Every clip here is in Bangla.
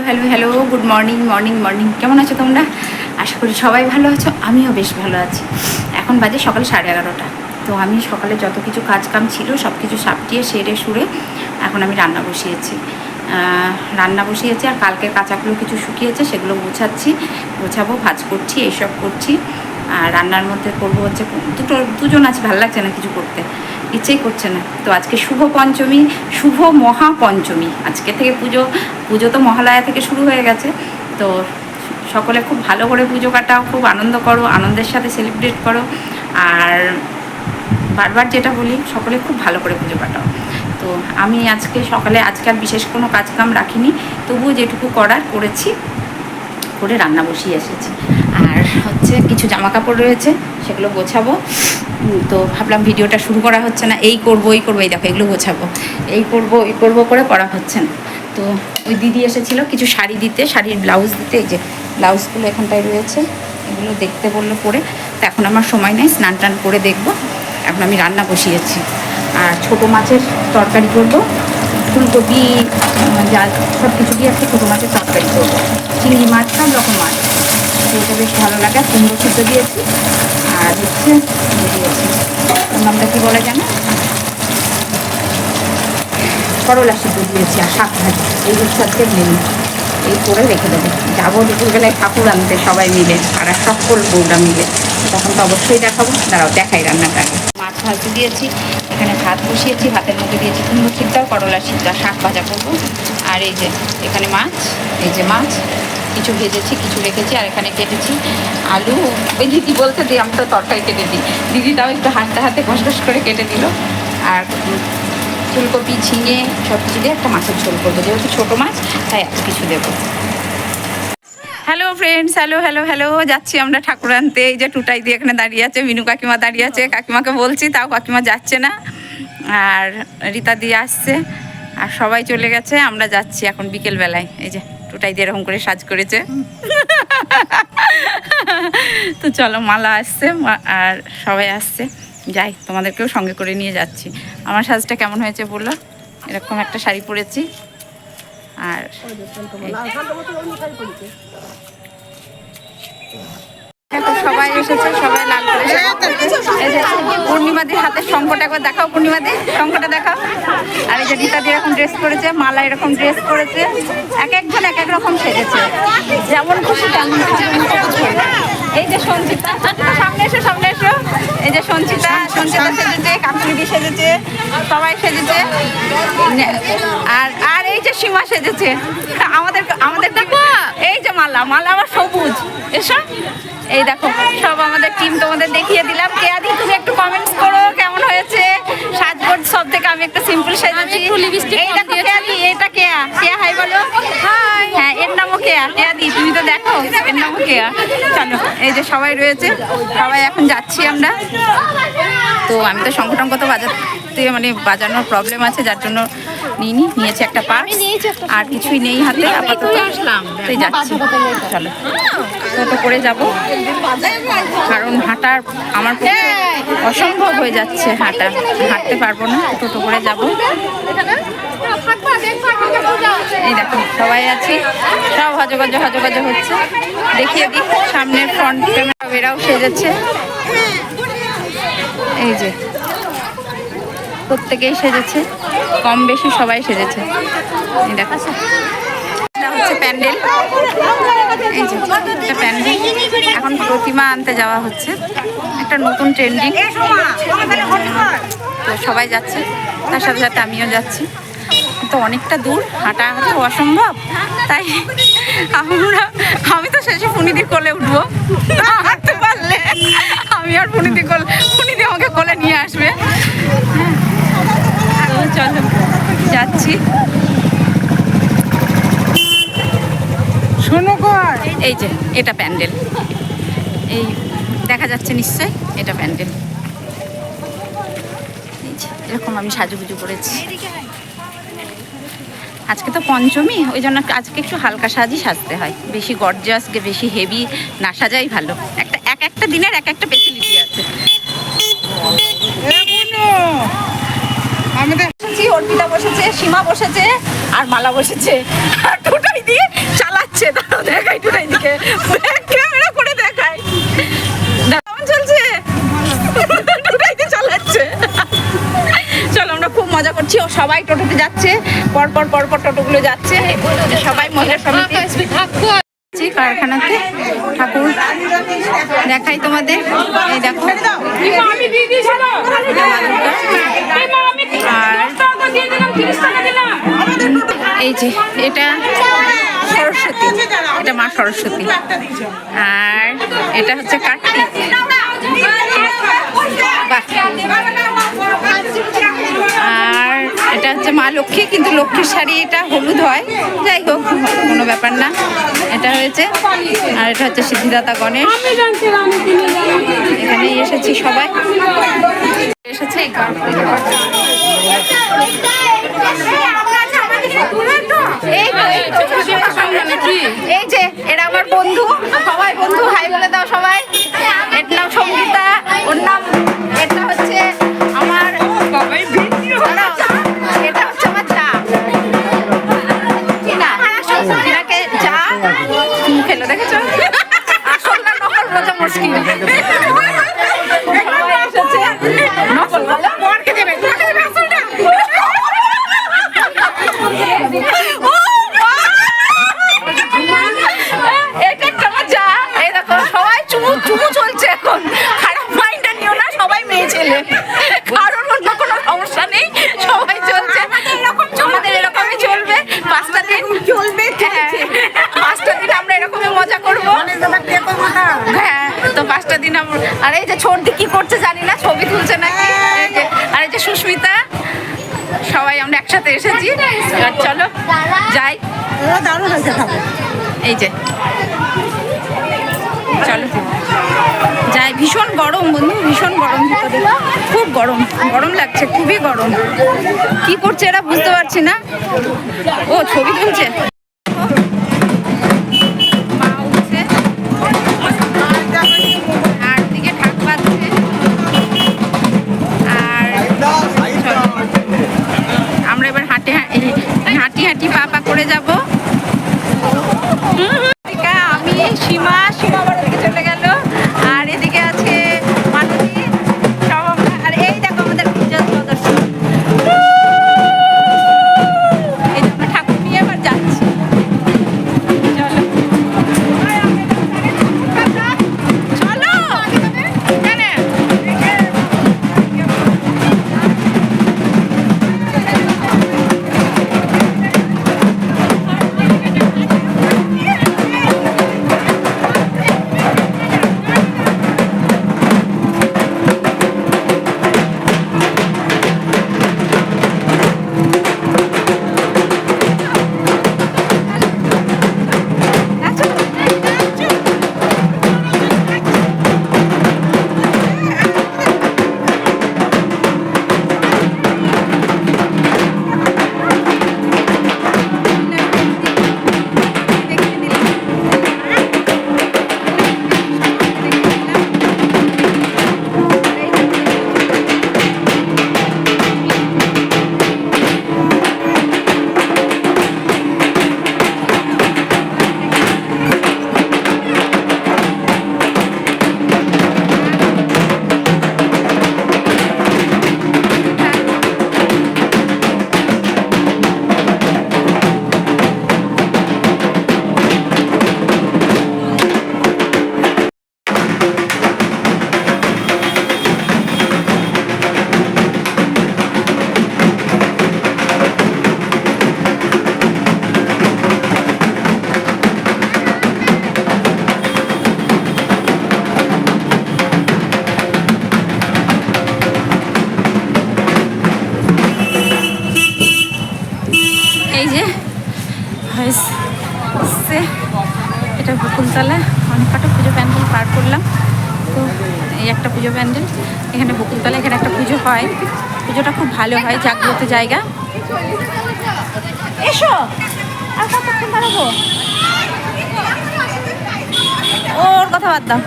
Hello hello good morning morning morning, কেমন আছো তোমরা? আশা করি সবাই ভালো আছো, আমিও বেশ ভালো আছি। এখন বাজে সকাল 11:30। তো আমি সকালে যত কিছু কাজকাম ছিল সব কিছু সাপটিয়ে সেরে সুরে এখন আমি রান্না বসিয়েছি। আর কালকের কাঁচাগুলো কিছু শুকিয়েছে, সেগুলো গোছাবো, ভাজ করছি, এইসব করছি। আর রান্নার মধ্যে করবো হচ্ছে দুজন আছে, ভালো লাগছে না কিছু করতে, ইচ্ছেই করছে না। তো আজকে শুভ পঞ্চমী, শুভ মহাপঞ্চমী, আজকে থেকে পুজো তো মহালয়া থেকে শুরু হয়ে গেছে। তো সকলে খুব ভালো করে পুজো কাটাও, খুব আনন্দ করো, আনন্দের সাথে সেলিব্রেট করো। আর বারবার যেটা বলি, সকলে খুব ভালো করে পুজো কাটাও। তো আমি আজকে আর বিশেষ কোনো কাজকাম রাখিনি, তবুও যেটুকু করার করেছি, করে রান্না বসিয়ে এসেছি। আর হচ্ছে কিছু জামা কাপড় রয়েছে, সেগুলো গোছাবো। তো ভাবলাম ভিডিওটা শুরু করা হচ্ছে না, এই করবো, এই দেখো এগুলো গোছাবো, এই করবো করে করা হচ্ছে না। তো ওই দিদি এসেছিলো কিছু শাড়ি দিতে, শাড়ির ব্লাউজ দিতে। এই যে ব্লাউজগুলো এখানটায় রয়েছে, এগুলো দেখতে বললো পরে। তো এখন আমার সময় নেই, স্নান টান করে দেখবো। এখন আমি রান্না বসিয়েছি। আর ছোটো মাছের তরকারি করবো, ফুলকপি যা সব কিছু দিয়ে একটা ছোটো মাছের তরকারি করবো। চিংড়ি মাছ, সব রকম মাছ, সেটা বেশ ভালো লাগে। কুমড়ো সিদ্ধ দিয়েছি, আর হচ্ছে দিয়েছি, ওর নামটা কী বলে জানো, করলা সিদ্ধ দিয়েছি, আর শাক ভাজি। এই হচ্ছে আজকে মেনু। এই করে রেখে দেবো, যাবো দুপুরবেলায় ঠাকুর আনতে সবাই মিলে, আর সকল বউরা মিলে। তখন তো অবশ্যই দেখাবো, দাঁড়াও দেখাই রান্নাটা আগে। মাছ ভাজতে দিয়েছি, এখানে ভাত বসিয়েছি, ভাতের মধ্যে দিয়েছি কুমড়ো সিদ্ধ, করলা সিদ্ধ, শাক ভাজা করবো। আর এই যে এখানে মাছ, এই যে মাছ কিছু ভেজেছি, কিছু রেখেছি। আর এখানে কেটেছি আলু, ওই দিদি বলতে দিই আমি তো তরকারি কেটে দিই, দিদিটাও একটু হাতে হাতে ঘষ করে কেটে দিল। আর ফুলকপি, ঝিঙে সব কিছু দিয়ে একটা মাছের ঝোল করবো, যেহেতু ছোটো মাছ তাই আর কিছু দেবো। Hello friends, hello hello hello, যাচ্ছি আমরা ঠাকুর আনতে। এই যে টুটাই দিয়ে এখানে দাঁড়িয়ে আছে, মিনু কাকিমা দাঁড়িয়ে আছে। কাকিমাকে বলছি, তাও কাকিমা যাচ্ছে না। আর রীতা দিয়ে আসছে, আর সবাই চলে গেছে, আমরা যাচ্ছি এখন বিকেলবেলায়। এই যে টুটাই দিয়ে এরকম করে সাজ করেছে। তো চলো, মালা আসছে আর সবাই আসছে, যাই, তোমাদেরকেও সঙ্গে করে নিয়ে যাচ্ছি। আমার সাজটা কেমন হয়েছে বললো? এরকম একটা শাড়ি পরেছি, আর সবাই এসেছে, সবাই লাল করে। পূর্ণিমাদির হাতের শঙ্খটা একবার দেখাও, পূর্ণিমাদি শঙ্খটা দেখাও। আর এই যে রীতাদি এরকম ড্রেস করেছে, মালা এরকম ড্রেস করেছে, এক একজন এক এক রকম সেজেছে, যেমন খুশি তেমন। এই যে সঞ্চিতা, সামনে এসো। এই যে সঞ্চিতা সেজেছে, কাকুরিদি সেজেছে, সবাই সেজেছে। আর এই যে সীমা সেজেছে, আমাদের দেখো। এই যে মালা আবার সবুজ, এসো। এই দেখো সব আমাদের টিম, তোমাদের দেখিয়ে দিলাম। কেয়াদি, তুমি একটু কমেন্টস করো কেমন হয়েছে সাজগোজ। সব থেকে আমি একটা সিম্পল সেজেছি। এই দেখো কেয়াদি, এটা কেয়া হাই বলো। হ্যাঁ, এর নামও কেয়াদি, তুমি তো দেখো, এর নামও কেয়া। চলো, এই যে সবাই রয়েছে, সবাই এখন যাচ্ছি আমরা। তো আমি তো শঙ্খ টঙ্খ তো বাজানোর প্রবলেম আছে, যার জন্য নিয়েছি একটা পার্স, আর কিছুই নেই হাতে আপাতত। তো যাচ্ছি, চলো টোটো করে যাব, কারণ হাঁটার আমার পক্ষে অসম্ভব হয়ে যাচ্ছে, হাঁটতে পারবো না, টোটো করে যাব। এই দেখো সবাই আছি, সব হজগজ হচ্ছে। দেখিয়ে দিই সামনের ফ্রন্ট ক্যামেরা, এরাও সেজেছে। এই যে প্রত্যেকেই সেজেছে, কম বেশি সবাই সেজেছে। এই দেখো, এটা হচ্ছে প্যান্ডেল। এই যে একটা প্যান্ডেল, এখন প্রতিমা আনতে যাওয়া হচ্ছে, একটা নতুন ট্রেন্ডিং। তো সবাই যাচ্ছে, তার সাথে সাথে আমিও যাচ্ছি। তো অনেকটা দূর, হাঁটা অসম্ভব, তাই আমি তো শেষে ফুনিদির কোলে উঠবো, হাঁটতে পারলে আমি আর ফুনিদি আমাকে কোলে নিয়ে আসবে। চলো যাচ্ছি। এই যে এটা প্যান্ডেল, এই দেখা যাচ্ছে নিশ্চয়, এটা প্যান্ডেল। এই যে এরকম আমি সাজুগুজু করেছি। আজকে তো পঞ্চমী, ওই জন্য আজকে একটু হালকা সাজতে হয়, বেশি গর্জাস, বেশি হেভি না সাজাই ভালো। একটা দিনের এক একটা ফেসিলিটি আছে। অর্পিতা বসেছে, সীমা বসেছে, আর মালা বসেছে, আর টোটাই দিয়ে পরপর পরপর টোটোগুলো যাচ্ছে, সবাই মহিলা সমিতি কারখানাতে। ঠাকুর দেখাই তোমাদের, এই দেখো। আর এই যে এটা সরস্বতী, এটা মা সরস্বতী। আর এটা হচ্ছে কার্তিক। আর এটা হচ্ছে মা লক্ষ্মী, কিন্তু লক্ষ্মীর শাড়ি এটা হলুদ হয়, যাই হোক কোনো ব্যাপার না। এটা হয়েছে, আর এটা হচ্ছে সিদ্ধিদাতা গণেশ। এখানে এসেছি সবাই, এসেছে এই যে এরা আমার বন্ধু, সবাই বন্ধু, হাই বলে দাও সবাই। এর নাম সঙ্গীতা, ওর নাম, এটা হচ্ছে আমার, এটা হচ্ছে আমার চা চিনাকে চা খেলো, দেখেছো? আসল না নকল বোঝা মুশকিল। নকল বলো, বরকে দেবে, তোমাকে দেবে আসলটা। চুমু চলছে এখন, খারাপ মাইন্ডে নিও না, সবাই মেয়ে ছেলে, কারোর অন্য কোনো সমস্যা নেই, সবাই চলছে আমাদের এরকমই চলবে। 5টা দিন চলবে, 5টা দিন আমরা এরকমই মজা করবো। হ্যাঁ, তো 5টা দিন আমরা, আর এই যে ছোটদি কি করছে জানি না, ছবি তুলছে নাকি। আর এই যে সুস্মিতা, সবাই আমরা একসাথে এসেছি। চলো যাই, এই যে চলো যাই। ভীষণ গরম বন্ধু, ভীষণ গরম, ভিতরে খুব গরম, গরম লাগছে, খুবই গরম। কি করছে এরা বুঝতে পারছি না। ও ছবি তুলছে, মা উঠছে, আর দিকে ঢাক বাজছে। আর আমরা এবার হাঁটি হাঁটি পা করে যাবো। আমি সীমা বাবার দিকে চলে গেল, আর এদিকে আছে মানবী, আর এই দেখো আমাদের পূজা সদস্য। এই জন্য ঠাকুর নিয়ে এবার যাচ্ছি। চলো চলো, এটা বকুলতলা, অনেক কটা পুজো প্যান্ডেল পার করলাম। তো এই একটা পুজো প্যান্ডেল এখানে বকুলতলা, এখানে একটা পুজো হয়, পুজোটা খুব ভালো হয়, জাগ্রত জায়গা। এসো আর কতক্ষণ দাঁড়াবো, ওর কথা বাদ দাও।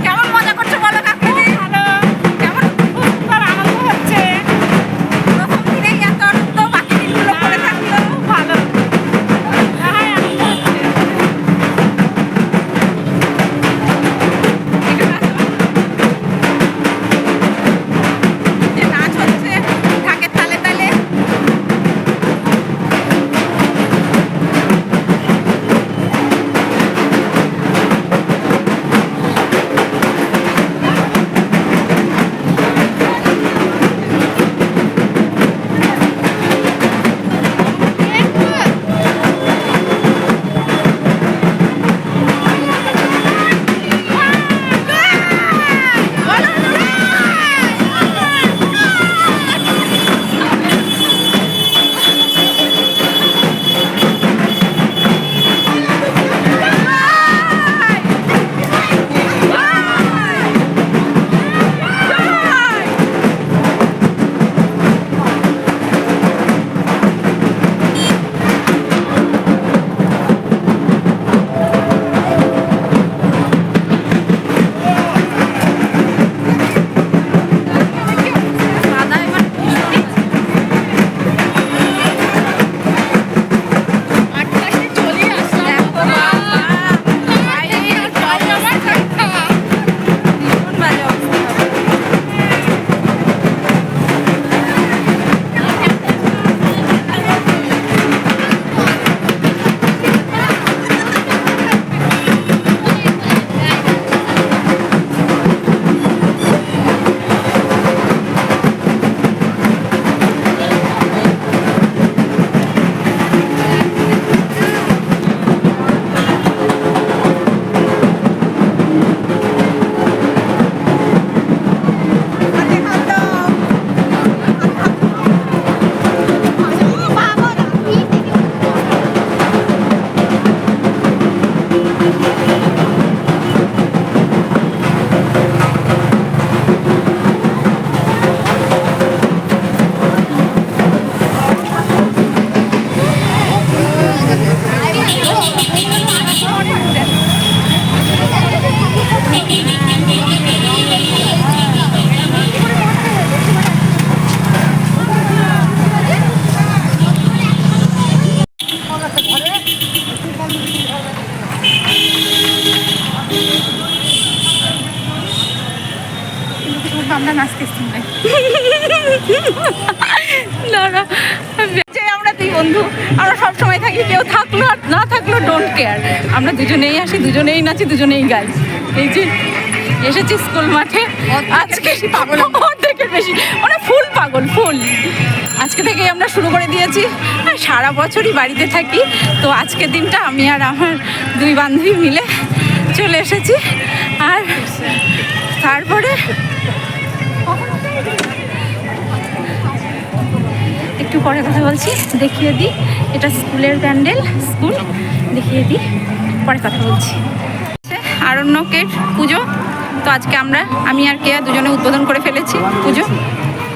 কেমন মজা করছো বলো কাকুদি? কেমন আমরা দুই বন্ধু, আমরা সব সময় থাকি, কেউ থাকলো আর না থাকলো ডোন্ট কেয়ার, আমরা দুজনেই আসি, দুজনেই নাচি, দুজনেই গাই। এই যে এসেছি স্কুল মাঠে, আজকে পাগল অর্ধেকের বেশি, মানে ফুল পাগল ফুল। আজকে থেকেই আমরা শুরু করে দিয়েছি, সারা বছরই বাড়িতে থাকি, তো আজকের দিনটা আমি আর আমার দুই বান্ধবী মিলে চলে এসেছি। আর তারপরে একটু পরে কথা বলছি, দেখিয়ে দিই, এটা স্কুলের প্যান্ডেল, স্কুল দেখিয়ে দিই, পরে কথা বলছি। আরণ্যকের পুজো, তো আজকে আমি আর কেয়া দুজনে উদ্বোধন করে ফেলেছি পুজো।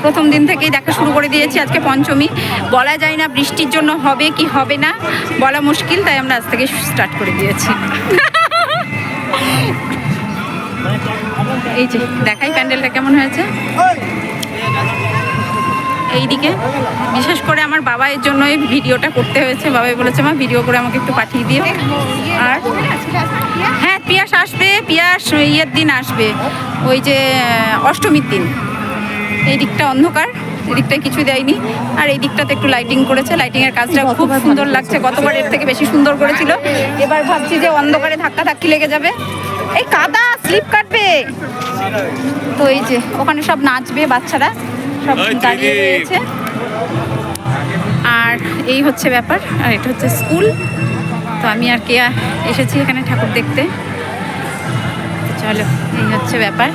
প্রথম দিন থেকেই দেখা শুরু করে দিয়েছি। আজকে পঞ্চমী, বলা যায় না বৃষ্টির জন্য হবে কি হবে না, বলা মুশকিল, তাই আমরা আজ থেকে স্টার্ট করে দিয়েছি। এই যে দেখাই প্যান্ডেলটা কেমন হয়েছে। এইদিকে বিশেষ করে আমার বাবা এর জন্য এই ভিডিওটা করতে হয়েছে, বাবাই বলেছে মা ভিডিও করে আমাকে একটু পাঠিয়ে দিও। আর হ্যাঁ পিয়াস আসবে, পিয়াস ইয়ের দিন আসবে, ওই যে অষ্টমীর দিন। এই দিকটা অন্ধকার, এই দিকটায় কিছু দেয়নি, আর এই দিকটাতে একটু লাইটিং করেছে, লাইটিংয়ের কাজটা খুব সুন্দর লাগছে, গতবার এর থেকে বেশি সুন্দর করেছিল। এবার ভাবছি যে অন্ধকারে ধাক্কি লেগে যাবে, এই কাদা স্লিপ কাটবে। তো এই যে ওখানে সব নাচবে বাচ্চারা, সব দাঁড়িয়ে রয়েছে। আর এই হচ্ছে ব্যাপার, আর এটা হচ্ছে স্কুল। তো আমি আর কেয়া এসেছি এখানে ঠাকুর দেখতে। চলো, এই হচ্ছে ব্যাপার।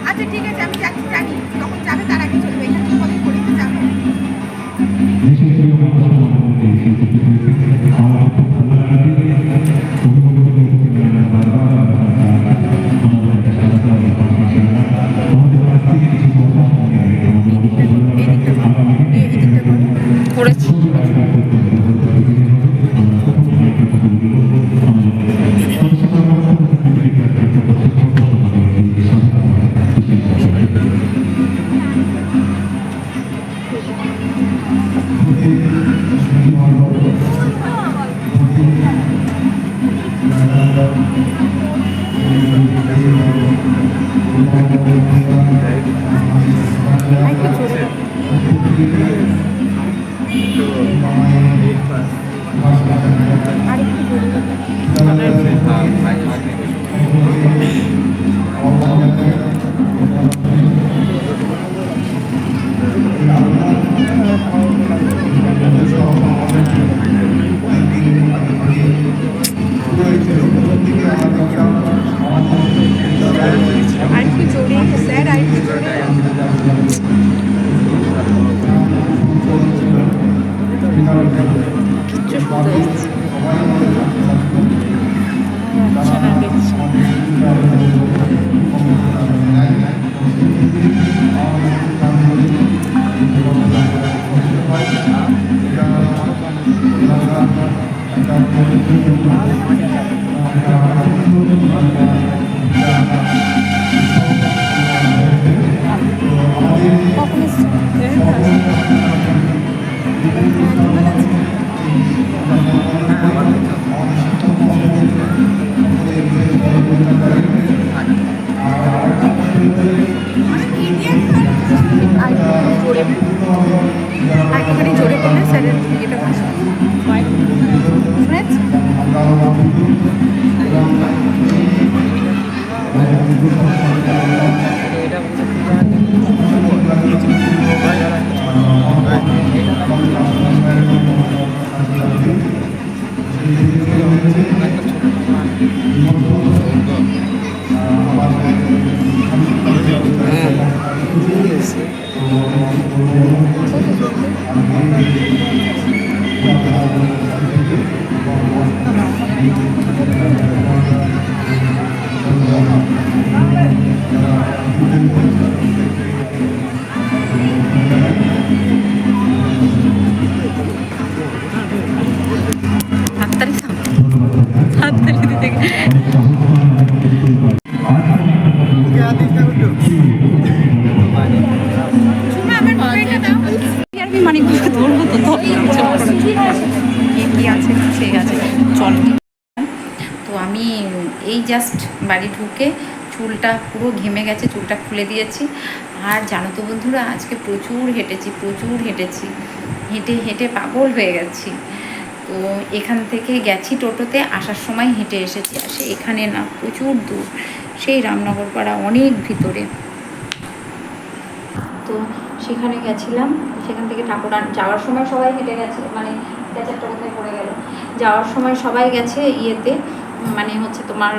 আচ্ছা ঠিক আছে, আমি জানি যখন যাবে তার আগে চলবে, এখানে তোমাদের পরীক্ষা যাবে। করেছি একটুখানি জোরে করলে স্যারের ইয়েটা কি আছে ঠিক আছে চল। তো আমি এই জাস্ট বাড়ি ঢুকে চুলটা পুরো ঘেমে গেছে, চুলটা খুলে দিয়েছি। আর জানো তো বন্ধুরা, আজকে প্রচুর হেঁটেছি, হেঁটে হেঁটে পাগল হয়ে গেছি। তো এখান থেকে গেছি টোটোতে, আসার সময় হেঁটে এসেছি। আসে এখানে না, প্রচুর দূর, সেই রামনগর পাড়া অনেক ভিতরে। তো সেখানে গেছিলাম, সেখান থেকে ঠাকুরান যাওয়ার সময় সবাই হেঁটে গেছে, মানে ক্যাচারটা কোথায় পড়ে গেল, যাওয়ার সময় সবাই গেছে ইয়েতে, মানে হচ্ছে তোমার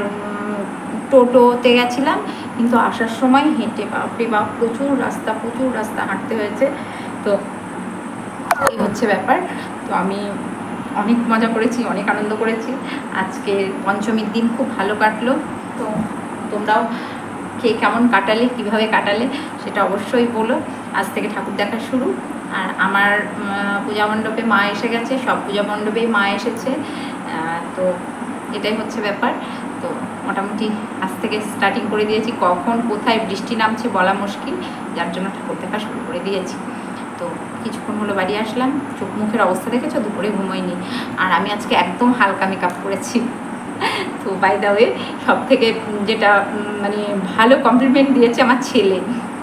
টোটোতে গেছিলাম, কিন্তু আসার সময় হেঁটে, বাপরে বাপ প্রচুর রাস্তা হাঁটতে হয়েছে। তো এই হচ্ছে ব্যাপার। তো আমি অনেক মজা করেছি, অনেক আনন্দ করেছি। আজকে পঞ্চমীর দিন খুব ভালো কাটলো। তো তোমরাও কে কেমন কাটালে, কিভাবে কাটালে সেটা অবশ্যই বলো। আজ থেকে ঠাকুর দেখা শুরু। আর আমার পূজা মণ্ডপে মা এসে গেছে, সব পূজা মণ্ডপেই মা এসেছে। তো এটাই হচ্ছে ব্যাপার। তো মোটামুটি আজ থেকে স্টার্টিং করে দিয়েছি। কখন কোথায় বৃষ্টি নামছে বলা মুশকিল, যার জন্য ঠাকুর দেখা শুরু করে দিয়েছি। তো কিছুক্ষণ হলো বাড়ি আসলাম, চোখ মুখের অবস্থা দেখেছো, দুপুরে ঘুমোইনি। আর আমি আজকে একদম হালকা মেকআপ করেছি। তো বাই দ্য ওয়ে, সব থেকে যেটা মানে ভালো কমপ্লিমেন্ট দিয়েছে আমার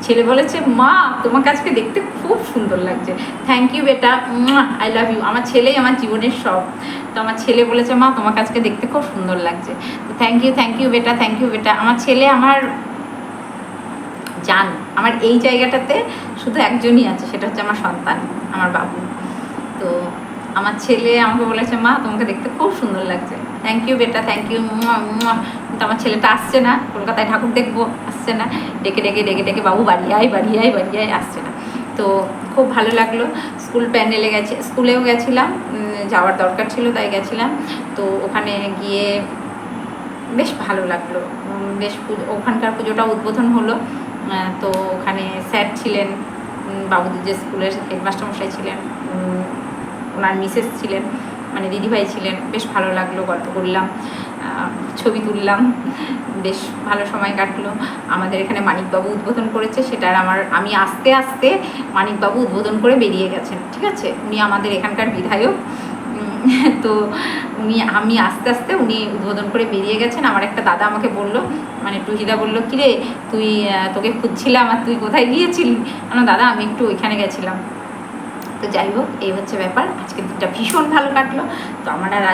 ছেলে বলেছে, মা তোমাকে আজকে দেখতে খুব সুন্দর লাগছে। থ্যাংক ইউ বেটা, আই লাভ ইউ। আমার ছেলেই আমার জীবনের সব। তো আমার ছেলে বলেছে, মা তোমাকে আজকে দেখতে খুব সুন্দর লাগছে। তো থ্যাংক ইউ বেটা। আমার ছেলে আমার জান। আমার এই জায়গাটাতে শুধু একজনই আছে, সেটা হচ্ছে আমার সন্তান, আমার বাবু। তো আমার ছেলে আমাকে বলেছে, মা তোমাকে দেখতে খুব সুন্দর লাগছে। থ্যাংক ইউ বেটা, থ্যাংক ইউ। কিন্তু আমার ছেলেটা আসছে না, কলকাতায় ঠাকুর দেখবো, আসছে না। ডেকে বাবু বাড়ি আয়, আসছে না। তো খুব ভালো লাগলো। স্কুলেও গেছিলাম, যাওয়ার দরকার ছিল তাই গেছিলাম। তো ওখানে গিয়ে বেশ ভালো লাগলো। ওখানকার পুজোটা উদ্বোধন হলো। তো ওখানে স্যার ছিলেন, বাবুদের যে স্কুলের হেডমাস্টারমশাই ছিলেন, ওনার মিসেস ছিলেন, মানে দিদিভাই ছিলেন। বেশ ভালো লাগলো, গল্প করলাম, ছবি তুললাম, বেশ ভালো সময় কাটলো। আমাদের এখানে মানিকবাবু উদ্বোধন করেছে, সেটার আমি আস্তে মানিকবাবু উদ্বোধন করে বেরিয়ে গেছেন, ঠিক আছে। উনি আমাদের এখানকার বিধায়ক। তো আমি আস্তে উনি উদ্বোধন করে বেরিয়ে গেছেন। আমার একটা দাদা আমাকে বললো, মানে টুহিদা বললো, কিরে তোকে খুঁজছিলাম, আর তুই কোথায় গিয়েছিলি? দাদা আমি একটু ওইখানে গেছিলাম। তো যাই হোক, এই হচ্ছে ব্যাপার। আজকে দিনটা ভীষণ ভালো কাটলো। তো আমার আর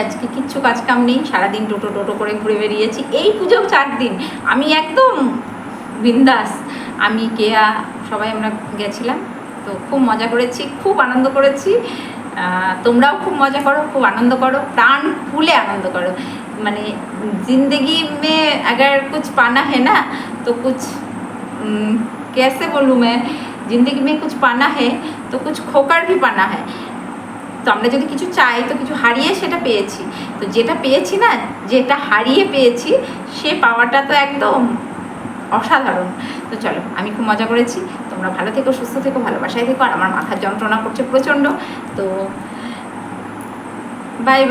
আজকে কিচ্ছু কাজ কাম নেই, সারাদিন টোটো করে ঘুরে বেরিয়েছি। এই পুজো 4 দিন আমি একদম বিন্দাস। আমি কেয়া সবাই আমরা গেছিলাম। তো খুব মজা করেছি, খুব আনন্দ করেছি। তোমরাও খুব মজা করো, খুব আনন্দ করো, প্রাণ খুলে আনন্দ করো। মানে जिंदगी में अगर कुछ पाना है ना तो कुछ कैसे बोलूँ मैं, जिंदगी में कुछ पाना है तो कुछ खोकर भी पाना है। তো আমরা যদি কিছু চাই তো কিছু হারিয়ে সেটা পেয়েছি। তো যেটা পেয়েছি না, যেটা হারিয়ে পেয়েছি, সে পাওয়াটা তো একদম অসাধারণ। তো চলো, আমি খুব মজা করেছি। তোমরা ভালো থেকো, সুস্থ থেকো, ভালোবাসায় থেকো। আর আমার মাথার যন্ত্রণা করছে প্রচণ্ড। তো বাই।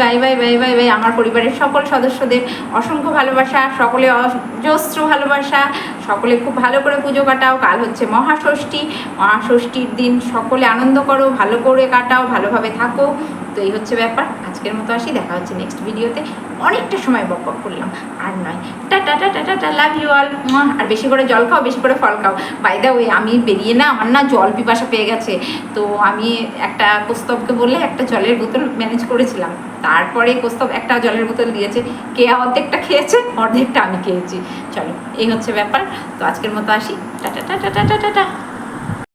আমার পরিবারের সকল সদস্যদের অসংখ্য ভালোবাসা, সকলে অজস্র ভালোবাসা। সকলে খুব ভালো করে পুজো কাটাও। কাল হচ্ছে মহাষষ্ঠীর দিন সকলে আনন্দ করো, ভালো করে কাটাও, ভালোভাবে থাকো। তো এই হচ্ছে ব্যাপার। আজকের মতো আসি, দেখা হচ্ছে নেক্সট ভিডিওতে। অনেকটা সময় বক করলাম, আর নয়। Tata, love you all. আর বেশি করে জল খাও, বেশি করে ফল খাও। বাই দ্য ওয়ে, আমি বেরিয়ে না, আমার না জল পিপাসা পেয়ে গেছে। তো আমি একটা কৌস্তবকে বলে একটা জলের বোতল ম্যানেজ করেছিলাম। তারপরে কৌস্তব একটা জলের বোতল দিয়েছে, কেয়া অর্ধেকটা খেয়েছে, অর্ধেকটা আমি খেয়েছি। চলো, এই হচ্ছে ব্যাপার। তো আজকের মতো আসি, টাটা।